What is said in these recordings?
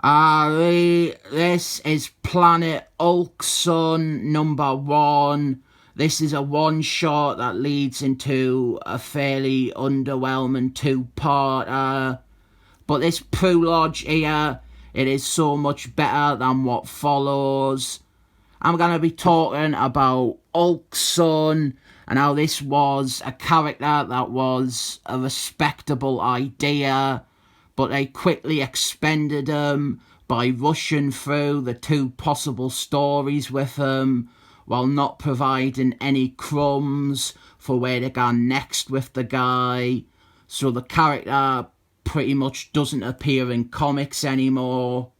This is Planet Ulksun #1. This is a one-shot that leads into a fairly underwhelming two-parter. But this prologue here, it is so much better than what follows. I'm going to be talking about Ulksun and how this was a character that was a respectable idea, but they quickly expended him by rushing through the two possible stories with him while not providing any crumbs for where to go next with the guy. So the character pretty much doesn't appear in comics anymore.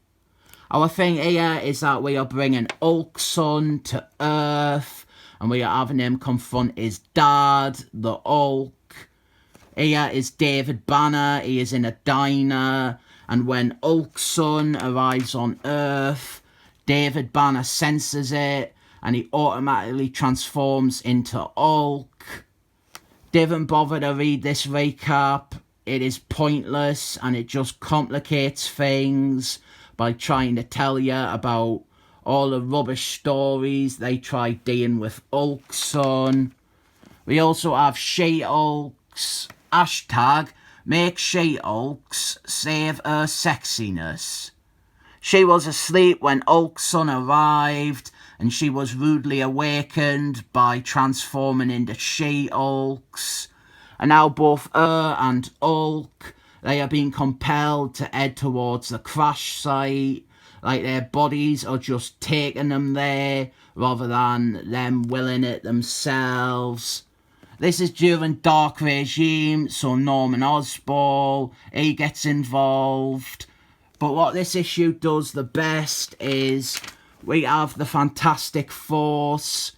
Our thing here is that we are bringing Ulksun to Earth and we are having him confront his dad, the Ulk. Here is David Banner. He is in a diner, and when Ulksun arrives on Earth, David Banner senses it and he automatically transforms into Ulk. Didn't bother to read this recap. It is pointless and it just complicates things by trying to tell you about all the rubbish stories they tried dealing with Ulksun. We also have She-Ulks. Hashtag make She-Ulks save her sexiness. She was asleep when Ulksun arrived and she was rudely awakened by transforming into She-Ulks. And now both her and Ulk, they are being compelled to head towards the crash site, like their bodies are just taking them there rather than them willing it themselves. This is during Dark Regime, so Norman Osborn, he gets involved. But what this issue does the best is we have the Fantastic Force.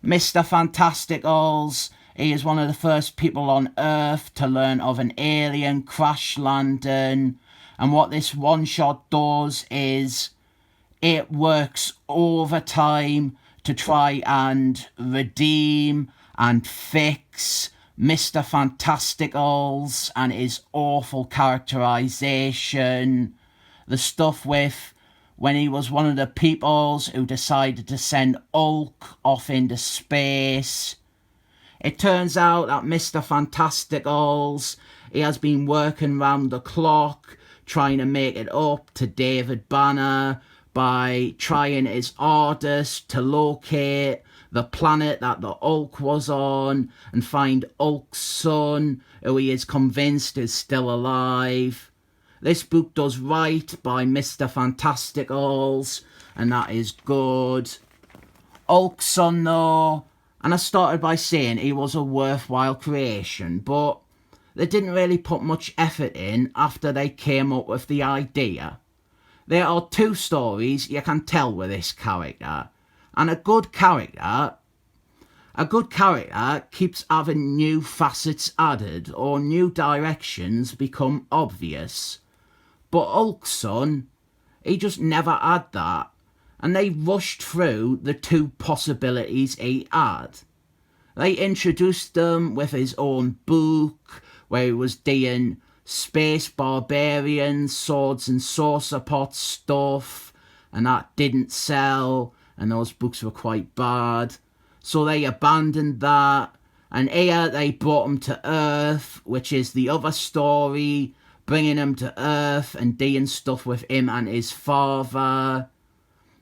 Mr. Fantasticals, he is one of the first people on Earth to learn of an alien crash landing. And what this one-shot does is it works overtime to try and redeem and fix Mr. Fantasticals and his awful characterization. The stuff with when he was one of the peoples who decided to send Ulk off into space. It turns out that Mr. Fantasticals, he has been working round the clock trying to make it up to David Banner by trying his hardest to locate the planet that the Ulk was on and find Ulk's son, who he is convinced is still alive. This book does right by Mr. Fantasticals, and that is good. Ulk's son, though, and I started by saying he was a worthwhile creation, but they didn't really put much effort in after they came up with the idea. There are two stories you can tell with this character, and a good character keeps having new facets added or new directions become obvious. But Ulksun, he just never had that, and they rushed through the two possibilities he had. They introduced them with his own book, where he was doing space barbarians, swords and saucer pot stuff, and that didn't sell, and those books were quite bad. So they abandoned that, and here they brought him to Earth, which is the other story, bringing him to Earth and doing stuff with him and his father.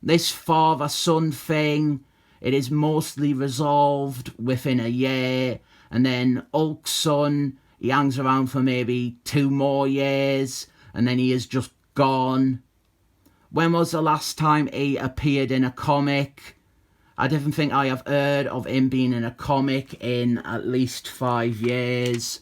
This father-son thing, it is mostly resolved within a year, and then Ulksun, he hangs around for maybe 2 more years, and then he is just gone. When was the last time he appeared in a comic? I don't think I have heard of him being in a comic in at least 5 years.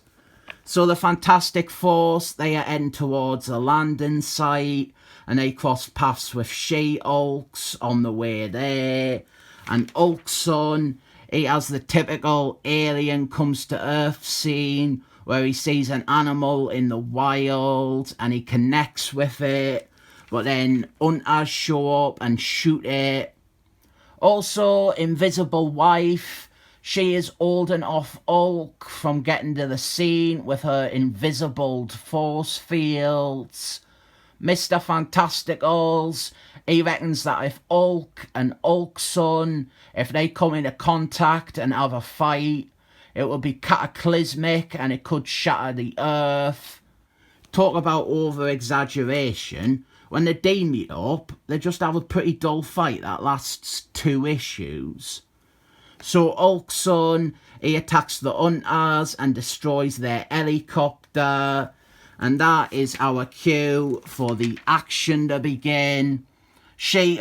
So the Fantastic Force, they are heading towards a landing site, and they cross paths with She-Ulks on the way there. And Ulksun, he has the typical alien comes to Earth scene, where he sees an animal in the wild and he connects with it, but then hunters show up and shoot it. Also, Invisible Wife, she is holding off Ulk from getting to the scene with her invisible force fields. Mr. Fantasticals, he reckons that if Hulk and Hulk's son, if they come into contact and have a fight, it will be cataclysmic and it could shatter the earth. Talk about over-exaggeration. When they do meet up, they just have a pretty dull fight that lasts 2 issues. So Hulk's son, he attacks the Hunters and destroys their helicopter. And that is our cue for the action to begin. She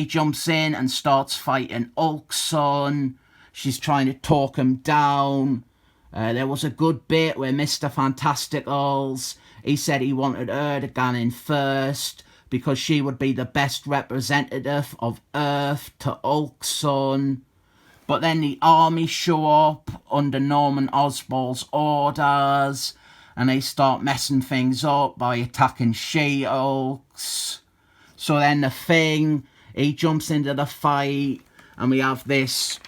jumps in and starts fighting Hulk's son. She's trying to talk him down. There was a good bit where Mr. Fantasticals, he said he wanted her to go in first because she would be the best representative of Earth to Hulk's son. But then the army show up under Norman Osborn's orders and they start messing things up by attacking She-Hulks. So then the Thing, he jumps into the fight and we have this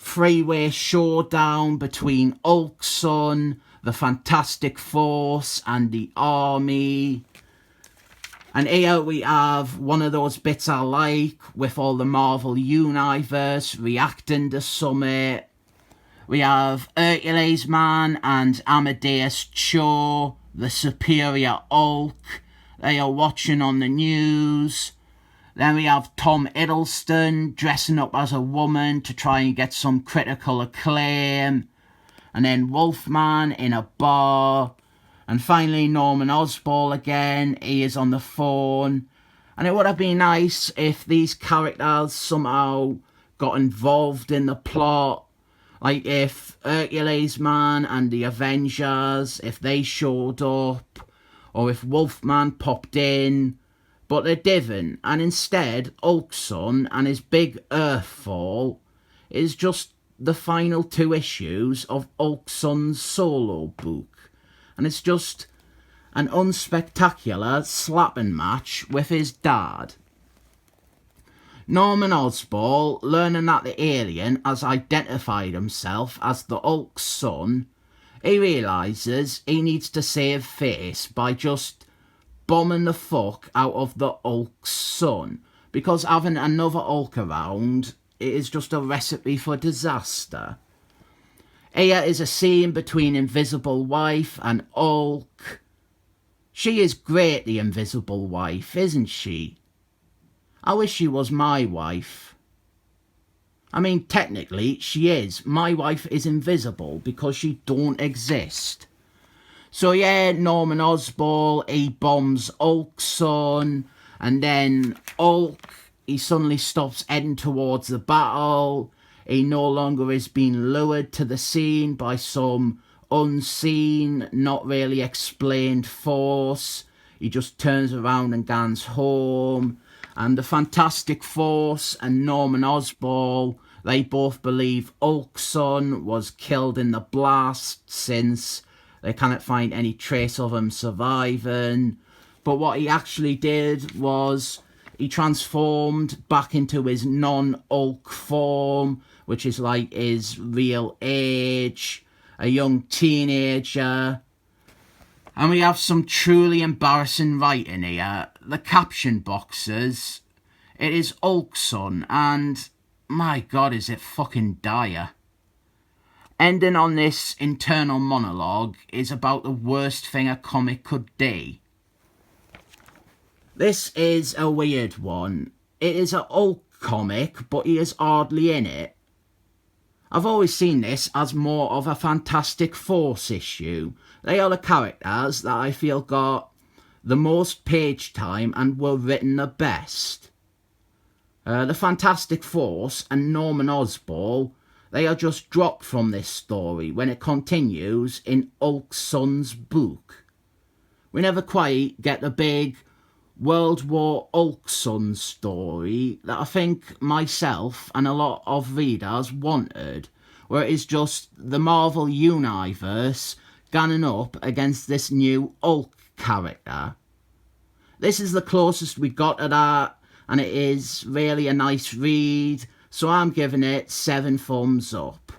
3-way showdown between Hulk's son, the Fantastic Force and the army. And here we have one of those bits I like with all the Marvel Universe reacting to Summit. We have Hercules Man and Amadeus Cho, the superior Hulk. They are watching on the news. Then we have Tom Hiddleston dressing up as a woman to try and get some critical acclaim. And then Wolfman in a bar. And finally Norman Osborn again. He is on the phone. And it would have been nice if these characters somehow got involved in the plot. Like if Hercules Man and the Avengers, if they showed up. Or if Wolfman popped in. But they didn't, and instead, Hulk's son and his big Earthfall is just the final 2 issues of Hulk's son's solo book. And it's just an unspectacular slapping match with his dad. Norman Osborn, learning that the alien has identified himself as the Hulk's son, he realises he needs to save face by just bombing the fuck out of the Hulk's son, because having another Hulk around, it is just a recipe for disaster. Here is a scene between Invisible Wife and Hulk. She is great, the Invisible Wife, isn't she? I wish she was my wife. I mean, technically, she is. My wife is invisible because she don't exist. So yeah, Norman Osborn, he bombs Hulk's son, and then Hulk, he suddenly stops heading towards the battle. He no longer is being lured to the scene by some unseen, not really explained force. He just turns around and goes home. And the Fantastic Force and Norman Osborn, they both believe Hulk's son was killed in the blast since they cannot find any trace of him surviving. But what he actually did was he transformed back into his non-Hulk form, which is like his real age, a young teenager. And we have some truly embarrassing writing here. The caption boxes, it is Hulk's son, and my god, is it fucking dire. Ending on this internal monologue is about the worst thing a comic could do. This is a weird one. It is a Hulk comic, but he is hardly in it. I've always seen this as more of a Fantastic Force issue. They are the characters that I feel got the most page time and were written the best. The Fantastic Force and Norman Osborn, they are just dropped from this story when it continues in Hulk's son's book. We never quite get the big World War Hulk's son story that I think myself and a lot of readers wanted, where it is just the Marvel Universe gunning up against this new Hulk character. This is the closest we got to that, and it is really a nice read, so I'm giving it 7 thumbs up.